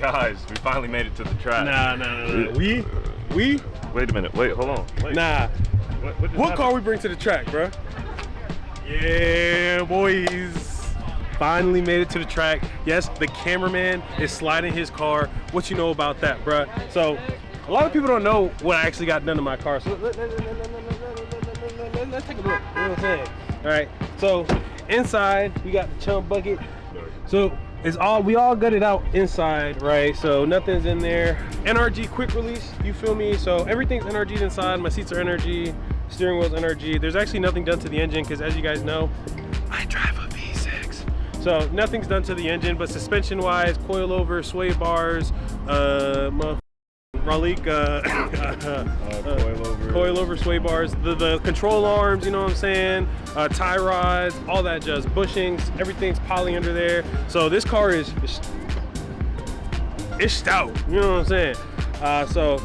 Guys, we finally made it to the track. Nah. We? Wait a minute. Wait, hold on. Wait. Nah. What car we bring to the track, bro? Yeah, boys. Finally made it to the track. Yes, the cameraman is sliding his car. What you know about that, bro? So, a lot of people don't know what I actually got done to my car. So, let's take a look. You know what I'm saying? All right. So, inside, we got the CHUM bucket. So, we all gutted out inside, right? So nothing's in there. NRG quick release, you feel me? So everything's NRG'd inside. My seats are NRG, steering wheel's NRG. There's actually nothing done to the engine because, as you guys know, I drive a V6. So nothing's done to the engine, but suspension wise, coilover, sway bars, EuroLeakz, coilover sway bars, the control arms, you know what I'm saying, tie rods, all that jazz, bushings, everything's poly under there. So this car is stout, you know what I'm saying. So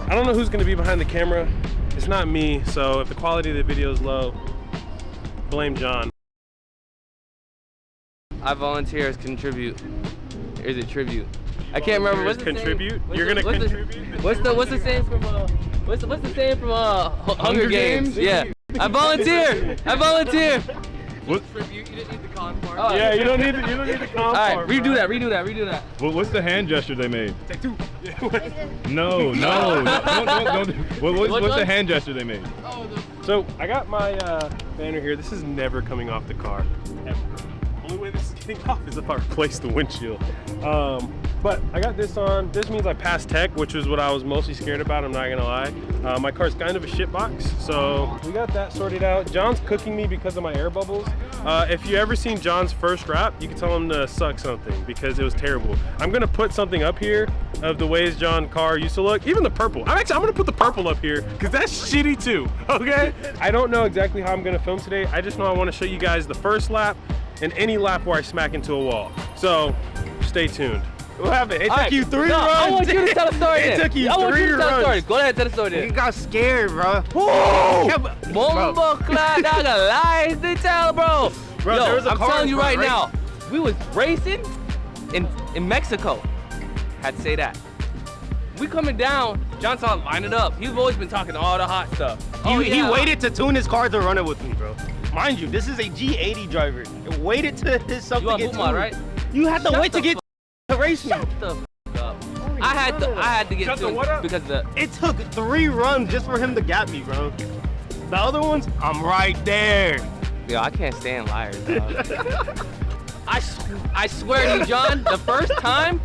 I don't know who's gonna be behind the camera. It's not me, so if the quality of the video is low, blame John. I volunteer as contribute. Here's a tribute. I can't remember what's the contribute. You're gonna contribute. What's the saying from what's the saying from Hunger Games? Yeah. I volunteer. I volunteer. What? You didn't need the con part. Oh, yeah, you don't need the con part. All right, redo that. Well, what's the hand gesture they made? Take two. No. Don't. What's the hand gesture they made? So I got my banner here. This is never coming off the car, ever. The only way this is getting off is if I replace the windshield. But I got this on. This means I passed tech, which is what I was mostly scared about, I'm not gonna lie. My car's kind of a shit box, so we got that sorted out. John's cooking me because of my air bubbles. If you ever seen John's first wrap, you can tell him to suck something because it was terrible. I'm gonna put something up here of the ways John's car used to look, even the purple. I'm gonna put the purple up here because that's shitty too, okay? I don't know exactly how I'm gonna film today. I just know I wanna show you guys the first lap and any lap where I smack into a wall. So stay tuned. What happened? It took you 3 runs. I want you to tell the story. It took you 3 runs. Go ahead, tell the story. You got scared, bro. Bomba clad, I got lies to tell, bro. Bro, there was a I'm car telling you right right? now, we was racing in Mexico. Had to say that. We coming down, John saw line it up. He's always been talking all the hot stuff. He waited to tune his car to run it with me, bro. Mind you, this is a G80 driver. It waited to his stuff to get tuned. Right? You had to wait to get to race me. Shut the f up. I had to get tuned because it took 3 runs just for him to gap me, bro. The other ones, I'm right there. Yo, I can't stand liars, dog. I swear to you, John, the first time,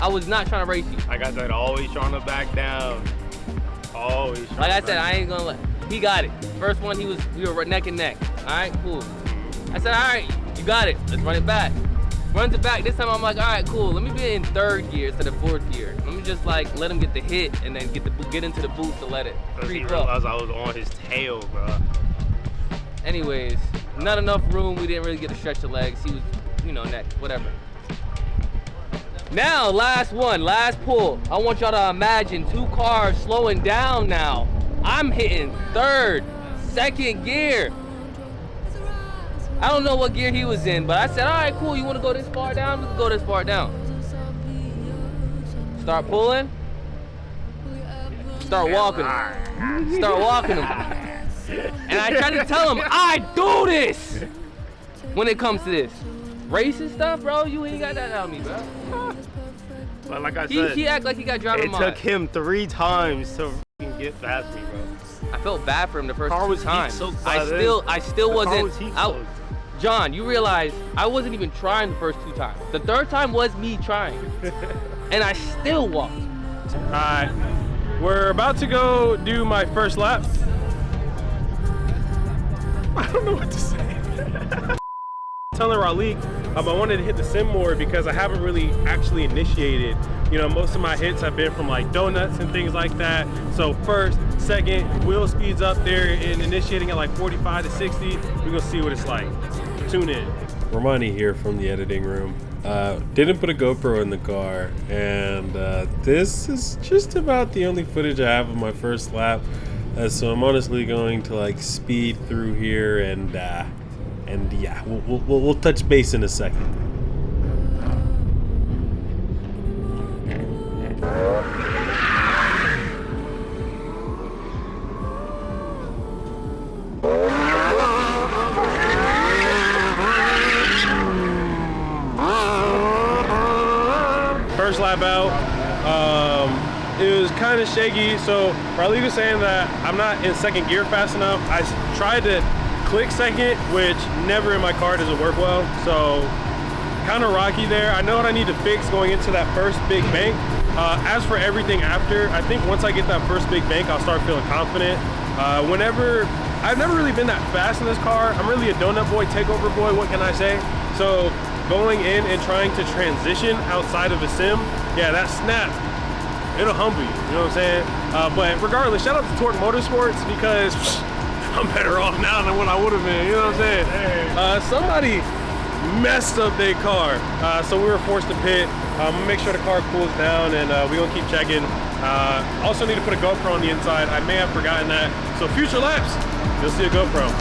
I was not trying to race you. Like I said, always trying to back down. Always trying Like I said, I ain't gonna let. He got it. First one, we were neck and neck. All right, cool. I said, all right, you got it. Let's run it back. Runs it back. This time I'm like, all right, cool. Let me be in 3rd gear instead of 4th gear. Let me just like let him get the hit and then get into the boost to let it creep up. Realized I was on his tail, bro. Anyways, not enough room. We didn't really get to stretch the legs. He was, next, whatever. Now, last pull. I want y'all to imagine 2 cars slowing down now. I'm hitting 3rd, 2nd gear. I don't know what gear he was in, but I said, all right, cool, you want to go this far down? We can go this far down. Start pulling. Start walking him. Start walking him. And I tried to tell him, I do this when it comes to this. Racing stuff, bro, you ain't got that out of me, bro. But like I said, he act like he got driver mind. It took him 3 times to get past me, bro. I felt bad for him the first 2 times. I still wasn't out. John, you realize I wasn't even trying the first 2 times. The 3rd time was me trying. And I still walked. All right, we're about to go do my first lap. I don't know what to say. Telling EuroLeakz, I wanted to hit the sim more because I haven't really actually initiated. Most of my hits have been from like donuts and things like that. So 1st, 2nd, wheel speeds up there and initiating at like 45 to 60. We're gonna see what it's like. Tune in. Romani here from the editing room. Didn't put a GoPro in the car, and this is just about the only footage I have of my first lap. So I'm honestly going to like speed through here, and yeah, we'll touch base in a second. first lap out. It was kind of shaky, so Riley was saying that I'm not in second gear fast enough. I tried to click second, which never in my car does it work well, so kind of rocky there. I know what I need to fix going into that first big bank. As for everything after, I think once I get that first big bank, I'll start feeling confident. I've never really been that fast in this car. I'm really a donut boy, takeover boy, what can I say? So going in and trying to transition outside of a sim, yeah, that snap, it'll humble you, you know what I'm saying? But regardless, shout out to Torque Motorsports, because I'm better off now than what I would have been, you know what I'm saying? Somebody messed up their car, so we were forced to pit. Make sure the car cools down, and we're gonna keep checking. Also need to put a GoPro on the inside. I may have forgotten that. So future laps, you'll see a GoPro.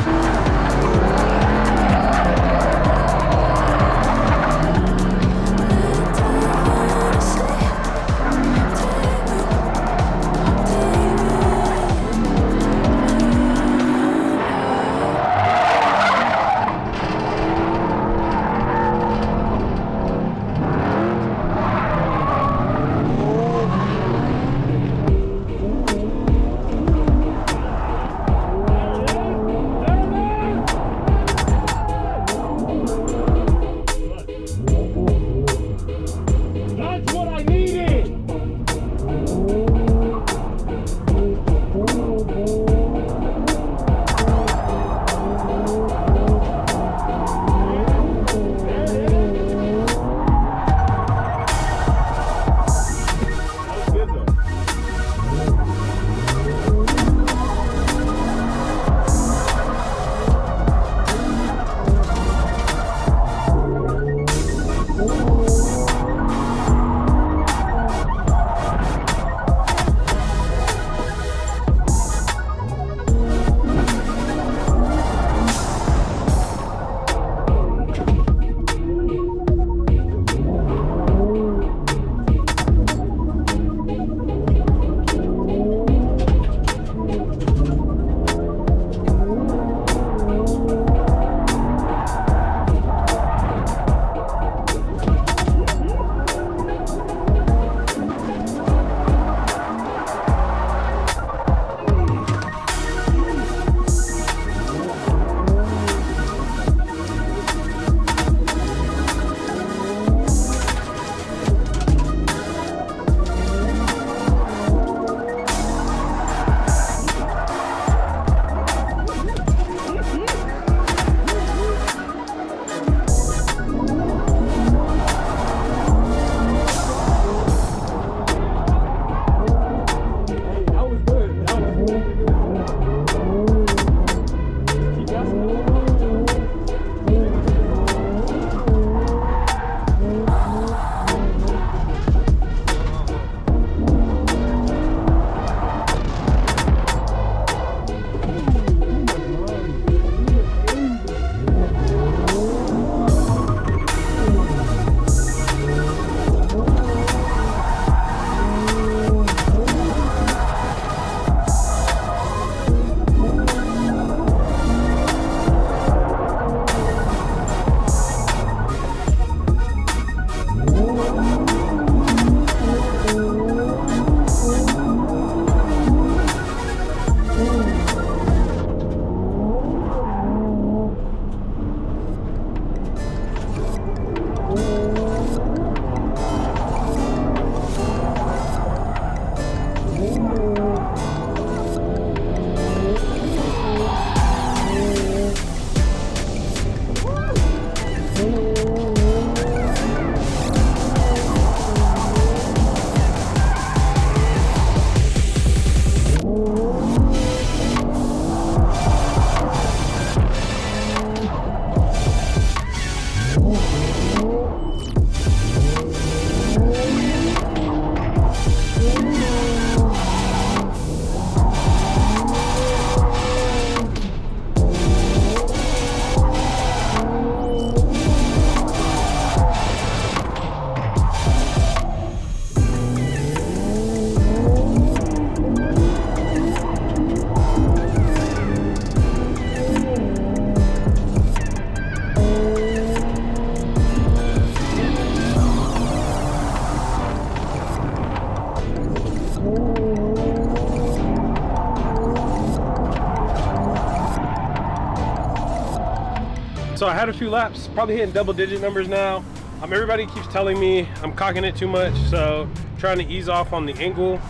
had a few laps, probably hitting double-digit numbers now. Everybody keeps telling me I'm cocking it too much, so trying to ease off on the angle.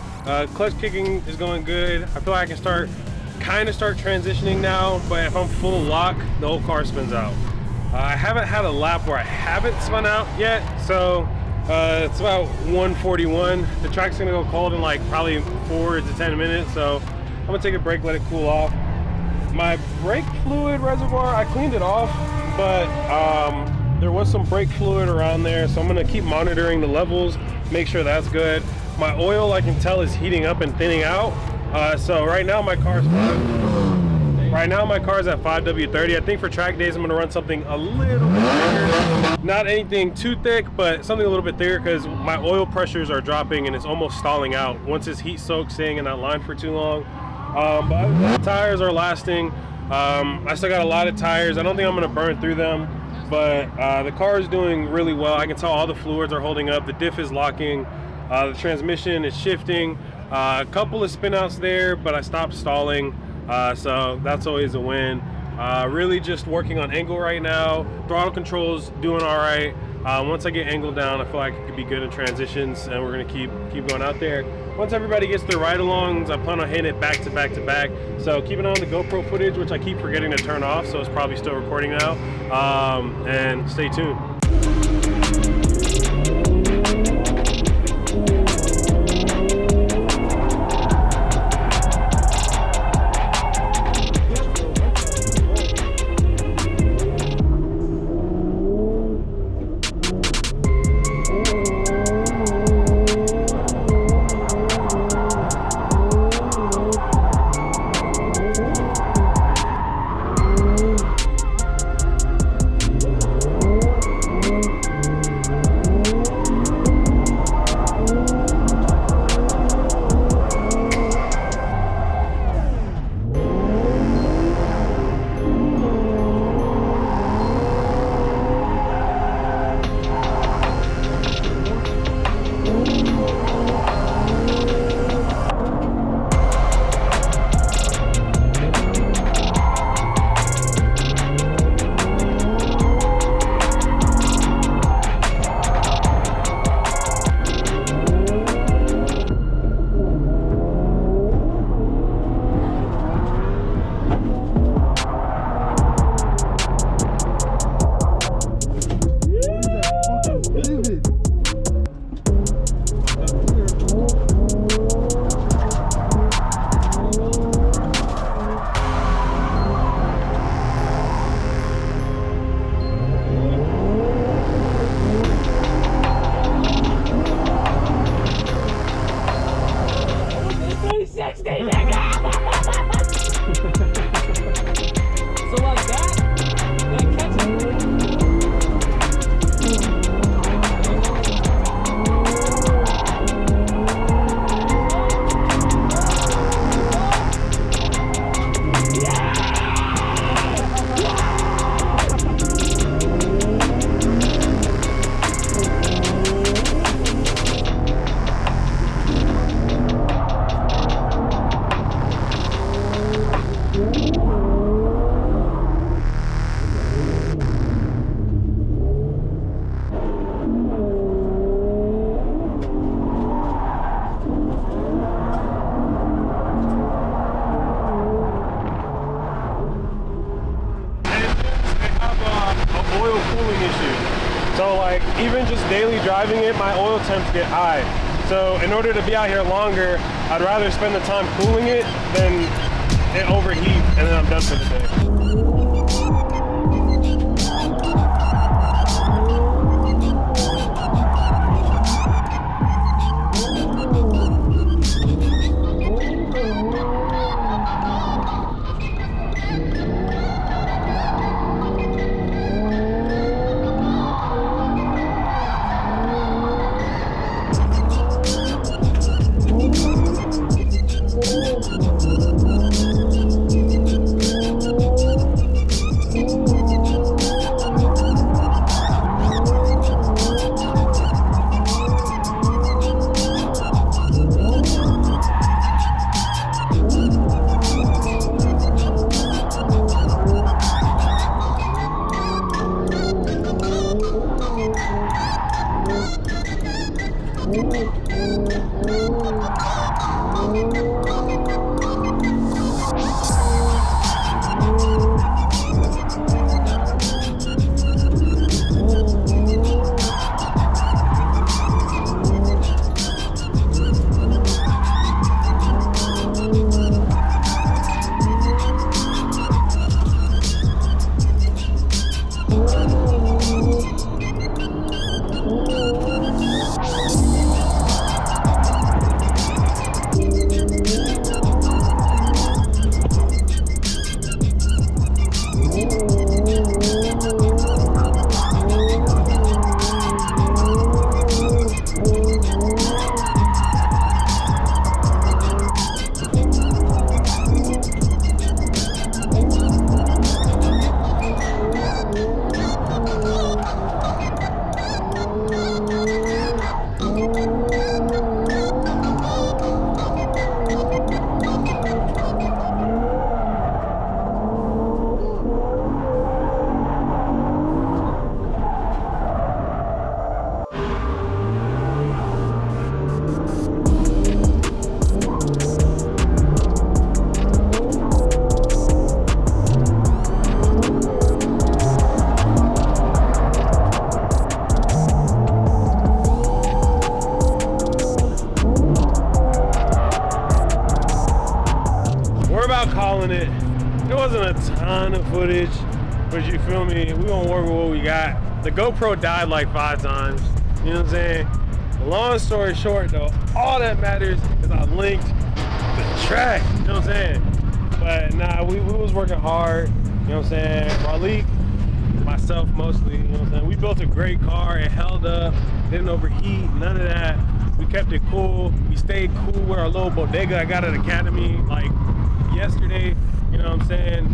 Clutch kicking is going good. I feel like I can kind of start transitioning now, but if I'm full lock, the whole car spins out. I haven't had a lap where I haven't spun out yet, so it's about 141. The track's gonna go cold in like probably 4 to 10 minutes, so I'm gonna take a break, let it cool off. My brake fluid reservoir, I cleaned it off, but there was some brake fluid around there, so I'm gonna keep monitoring the levels, make sure that's good. My oil, I can tell, is heating up and thinning out. So right now my car's at 5W30. I think for track days I'm gonna run something a little bit thicker. Not anything too thick, but something a little bit thicker because my oil pressures are dropping and it's almost stalling out once this heat soak staying in that line for too long. But the tires are lasting. I still got a lot of tires. I don't think I'm gonna burn through them, but the car is doing really well. I can tell all the fluids are holding up. The diff is locking. The transmission is shifting. A couple of spinouts there, but I stopped stalling. So that's always a win. Really just working on angle right now. Throttle control's doing all right. Once I get angle down, I feel like it could be good in transitions, and we're gonna keep going out there. Once everybody gets their ride-alongs, I plan on hitting it back to back to back. So keep an eye on the GoPro footage, which I keep forgetting to turn off, so it's probably still recording now. And stay tuned. So like even just daily driving it, my oil temps get high. So in order to be out here longer, I'd rather spend the time cooling it than it overheat and then I'm done for the day. Calling it. There wasn't a ton of footage, but you feel me? We gonna work with what we got. The GoPro died like 5 times. You know what I'm saying? Long story short though, all that matters is I linked the track. You know what I'm saying? But nah, we was working hard. You know what I'm saying? EuroLeakz, myself mostly. You know what I'm saying? We built a great car. It held up. Didn't overheat. None of that. We kept it cool. We stayed cool with our little bodega I got at Academy like yesterday. You know what I'm saying?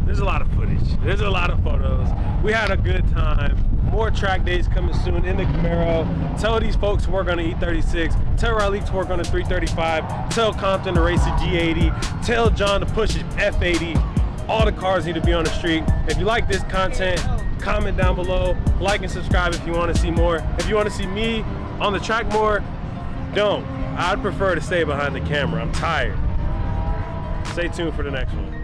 There's a lot of footage. There's a lot of photos. We had a good time. More track days coming soon in the Camaro. Tell these folks to work on the E36. Tell EuroLeakz to work on the 335. Tell Compton to race the G80. Tell John to push his F80. All the cars need to be on the street. If you like this content, comment down below. Like and subscribe if you want to see more. If you want to see me on the track more, don't. I'd prefer to stay behind the camera. I'm tired. Stay tuned for the next one.